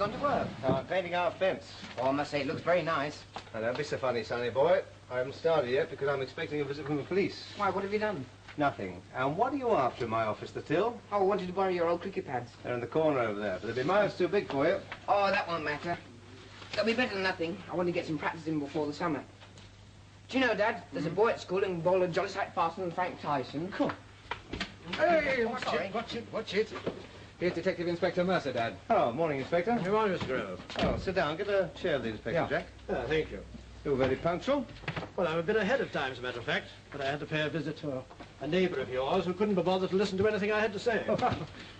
gone to work? I'm painting our fence. Oh, I must say, it looks very nice. Now, don't be so funny, sonny boy. I haven't started yet because I'm expecting a visit from the police. Why, what have you done? Nothing. And what are you after in my office, the till? Oh, I wanted to borrow your old cricket pads. They're in the corner over there, but they'll be miles too big for you. Oh, that won't matter. They'll be better than nothing. I want to get some practice in before the summer. Do you know, Dad, there's a boy at school who can bowl a jolly sight faster than Frank Tyson. Cool. Hey, watch it. Here's Detective Inspector Mercer, Dad. Oh, morning, Inspector. How are you, Mr. Grove? Oh, sit down. Get a chair, the Inspector, Jack. Thank you. You're very punctual. Well, I'm a bit ahead of time, as a matter of fact, but I had to pay a visit to a neighbour of yours who couldn't be bothered to listen to anything I had to say.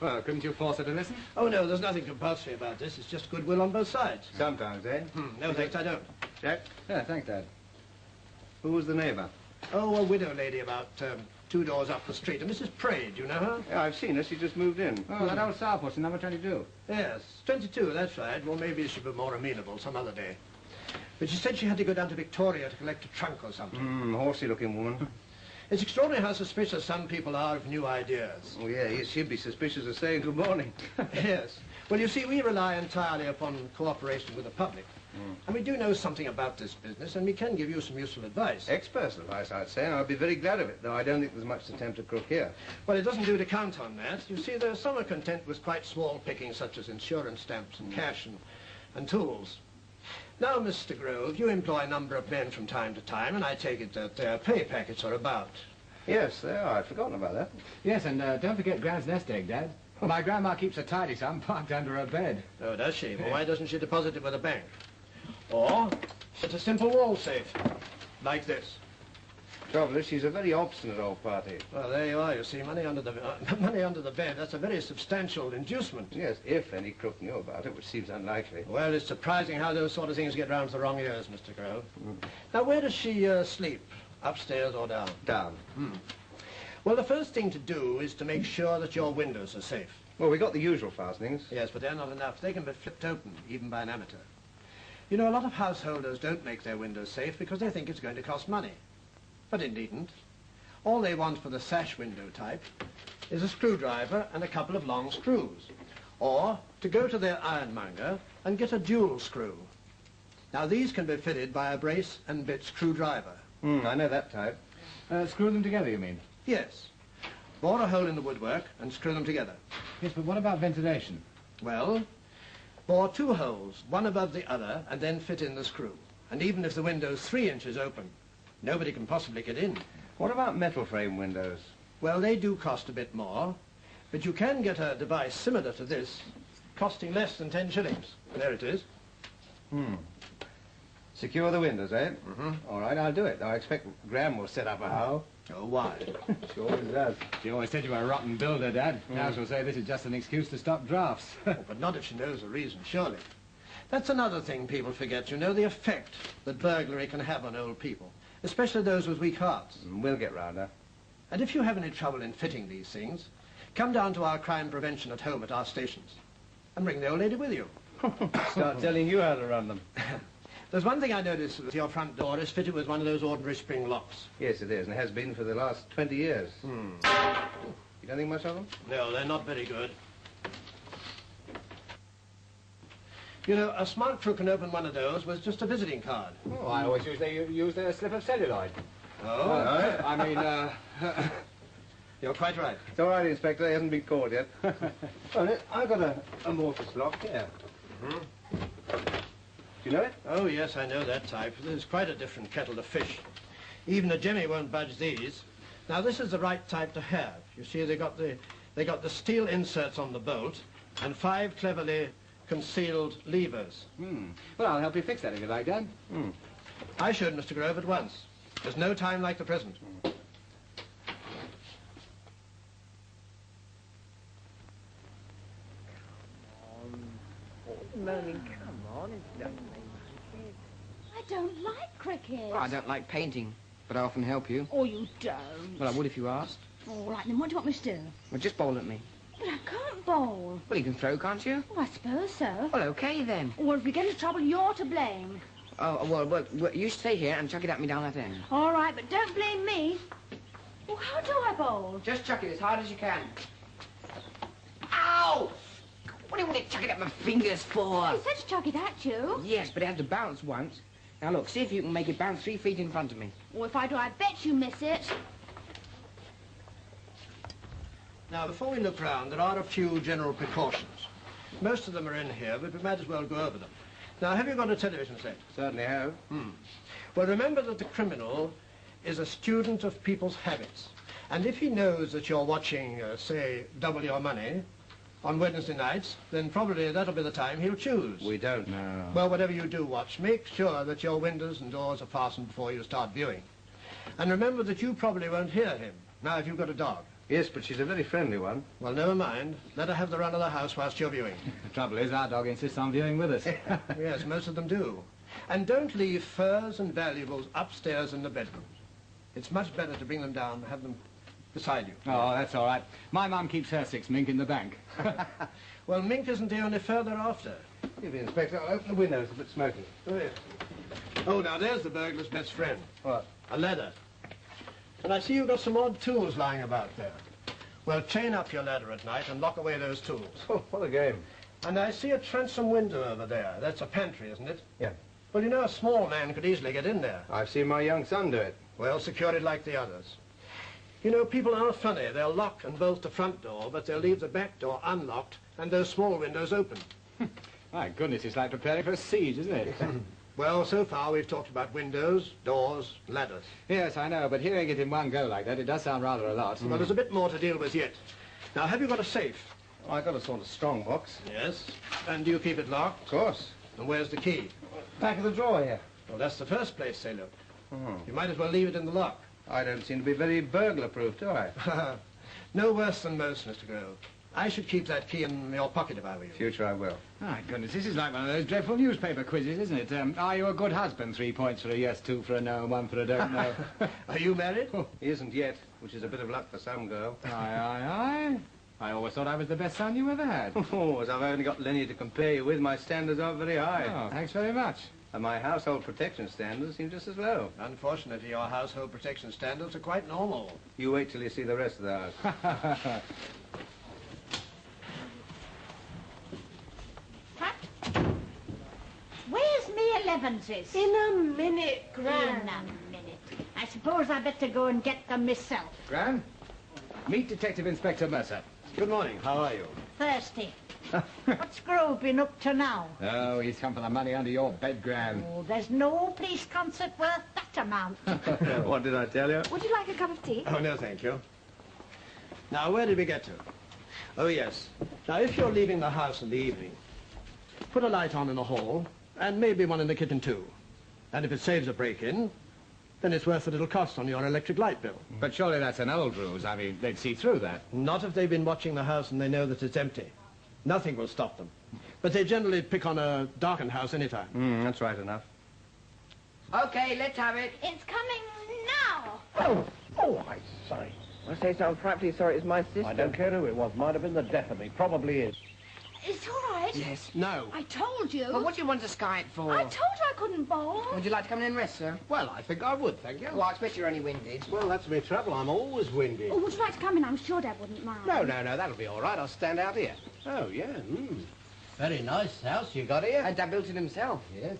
Well, couldn't you force her to listen? Oh, no, there's nothing compulsory about this. It's just goodwill on both sides. Sometimes, eh? No, thanks, I don't. Jack? Yeah, thanks, Dad. Who was the neighbour? Oh, a widow lady about 2 doors up the street. A Mrs. Praed, you know her? Yeah, I've seen her. She just moved in. Oh, that old sourpuss in number 22. Yes, 22, that's right. Well, maybe she'll be more amenable some other day. But she said she had to go down to Victoria to collect a trunk or something. Horsey-looking woman. It's extraordinary how suspicious some people are of new ideas. Oh, yeah, she'd be suspicious of saying good morning. Yes. Well, you see, we rely entirely upon cooperation with the public. And we do know something about this business, and we can give you some useful advice. Expert advice, I'd say, and I'd be very glad of it, though I don't think there's much to tempt a crook here. Well, it doesn't do to count on that. You see, some are content with quite small pickings, such as insurance stamps and cash and tools. Now, Mr. Grove, you employ a number of men from time to time, and I take it that their pay packets are about. Yes, they are. I'd forgotten about that. Yes, and don't forget Gran's nest egg, Dad. My grandma keeps a tidy sum parked under her bed. Oh, does she? Well, why doesn't she deposit it with a bank? Or it's a simple wall safe, like this. Trouble is, she's a very obstinate old party. Well, there you are, you see. Money under the bed, that's a very substantial inducement. Yes, if any crook knew about it, which seems unlikely. Well, it's surprising how those sort of things get round to the wrong ears, Mr. Grove. Now, where does she sleep? Upstairs or down? Down. Well, the first thing to do is to make sure that your windows are safe. Well, we got the usual fastenings. Yes, but they're not enough. They can be flipped open, even by an amateur. You know, a lot of householders don't make their windows safe because they think it's going to cost money. But it needn't. All they want for the sash window type is a screwdriver and a couple of long screws. Or to go to their ironmonger and get a dual screw. Now, these can be fitted by a brace and bit screwdriver. I know that type. Screw them together, you mean? Yes. Bore a hole in the woodwork and screw them together. Yes, but what about ventilation? Well, bore 2 holes, one above the other, and then fit in the screw. And even if the window's 3 inches open, nobody can possibly get in. What about metal frame windows? Well, they do cost a bit more, but you can get a device similar to this, costing less than 10 shillings. There it is. Secure the windows, eh? All right, I'll do it. I expect Gran will set up a how. Oh, why? She always does. She always said you were a rotten builder, Dad. Now she'll say this is just an excuse to stop drafts. Oh, but not if she knows the reason, surely. That's another thing people forget, you know, the effect that burglary can have on old people, especially those with weak hearts. We'll get round her. And if you have any trouble in fitting these things, come down to our crime prevention at home at our stations and bring the old lady with you. Start telling you how to run them. There's one thing I noticed, that your front door is fitted with one of those ordinary spring locks. Yes, it is, and it has been for the last 20 years. You don't think much of them? No, they're not very good. You know, a smart crook can open one of those with just a visiting card. Oh, I always use a slip of celluloid. Oh? I mean, You're quite right. It's all right, Inspector. He hasn't been caught yet. Well, I've got a amorphous lock here. Do you know it? Oh, yes, I know that type. There's quite a different kettle of fish. Even a jemmy won't budge these. Now, this is the right type to have. You see, they got the steel inserts on the bolt and 5 cleverly concealed levers. Well, I'll help you fix that if you like, Dad. I should, Mr. Grove, at once. There's no time like the present. Moaning, come on, it's not I don't like cricket. Well, I don't like painting, but I often help you. Oh, you don't. Well, I would if you asked. All right, then what do you want me to do? Well, just bowl at me. But I can't bowl. Well, you can throw, can't you? Oh, I suppose so. Well, okay, then. Well, if we get into trouble, you're to blame. Oh, well, you stay here and chuck it at me down that end. All right, but don't blame me. Well, how do I bowl? Just chuck it as hard as you can. Ow! What do you want to chuck it at my fingers for? He said to chuck it at you. Yes, but it had to bounce once. Now look, see if you can make it bounce 3 feet in front of me. Well, if I do, I bet you miss it. Now, before we look round, there are a few general precautions. Most of them are in here, but we might as well go over them. Now, have you got a television set? Certainly have. Well, remember that the criminal is a student of people's habits. And if he knows that you're watching, say, Double Your Money on Wednesday nights, then probably that'll be the time he'll choose. We don't know. Well, whatever you do watch, make sure that your windows and doors are fastened before you start viewing. And remember that you probably won't hear him. Now, if you've got a dog. Yes, but she's a very friendly one. Well, never mind. Let her have the run of the house whilst you're viewing. The trouble is, our dog insists on viewing with us. Yes, most of them do. And don't leave furs and valuables upstairs in the bedrooms. It's much better to bring them down and have them beside you. Oh, that's all right. My mum keeps her 6 mink in the bank. Well, mink isn't the only fur they're after. Here, the Inspector, I'll open the windows a bit smoky. Oh, yes. Oh, now there's the burglar's best friend. What? A ladder. And I see you've got some odd tools lying about there. Well, chain up your ladder at night and lock away those tools. Oh, what a game. And I see a transom window over there. That's a pantry, isn't it? Yeah. Well, you know, a small man could easily get in there. I've seen my young son do it. Well, secure it like the others. You know, people are funny. They'll lock and bolt the front door, but they'll leave the back door unlocked and those small windows open. My goodness, it's like preparing for a siege, isn't it? Well, so far we've talked about windows, doors, ladders. Yes, I know, but hearing it in one go like that, it does sound rather a lot. Well, there's a bit more to deal with yet. Now, have you got a safe? I got a sort of strong box. Yes. And do you keep it locked? Of course. And where's the key? Back of the drawer here. Well, that's the first place they look. Oh. You might as well leave it in the lock. I don't seem to be very burglar-proof, do I? No worse than most, Mr. Grove. I should keep that key in your pocket if I were you. Future I will. My goodness, this is like one of those dreadful newspaper quizzes, isn't it? Are you a good husband? 3 points for a yes, 2 for a no, and 1 for a don't know. Are you married? He isn't yet, which is a bit of luck for some girl. Aye, aye, aye. I always thought I was the best son you ever had. Oh, as I've only got Lenny to compare you with, my standards aren't very high. Oh, thanks very much. And my household protection standards seem just as low. Unfortunately, your household protection standards are quite normal. You wait till you see the rest of the house. Where's me 11s? In a minute, Gran. In a minute. I suppose I better go and get them myself. Gran, meet Detective Inspector Mercer. Good morning. How are you? Thirsty. What's Grove been up to now? Oh, he's come for the money under your bed, Gran. Oh, there's no police concert worth that amount. What did I tell you? Would you like a cup of tea? Oh, no, thank you. Now, where did we get to? Oh, yes. Now, if you're leaving the house in the evening, put a light on in the hall, and maybe one in the kitchen, too. And if it saves a break-in, then it's worth a little cost on your electric light bill. But surely that's an old ruse. I mean, they'd see through that. Not if they've been watching the house and they know that it's empty. Nothing will stop them. But they generally pick on a darkened house anytime. That's right enough. Okay, let's have it. It's coming now. Oh, I say. I say so. I'm frightfully sorry. It's my sister. I don't care who it was. Might have been the death of me. Probably is. It's all right. Yes. No. I told you. Well, what do you want to sky it for? I told you I couldn't bowl. Would you like to come in and rest, sir? Well, I think I would, thank you. Well, I expect you're only winded. Well, that's my trouble. I'm always windy. Oh, would you like to come in? I'm sure Dad wouldn't mind. No, that'll be all right. I'll stand out here. Oh, yeah. Very nice house you got here. And Dad built it himself. Yes,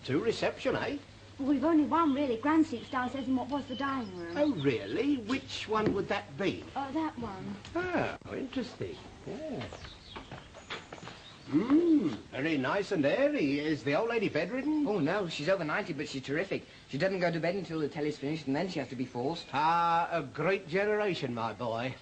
Two reception, eh? Well, we've only one, really. Gran sleeps downstairs in what was the dining room. Oh, really? Which one would that be? Oh, that one. Oh, interesting. Yes. Very nice and airy. Is the old lady bedridden? Oh, no, she's over 90, but she's terrific. She doesn't go to bed until the telly's finished, and then she has to be forced. Ah, a great generation, my boy.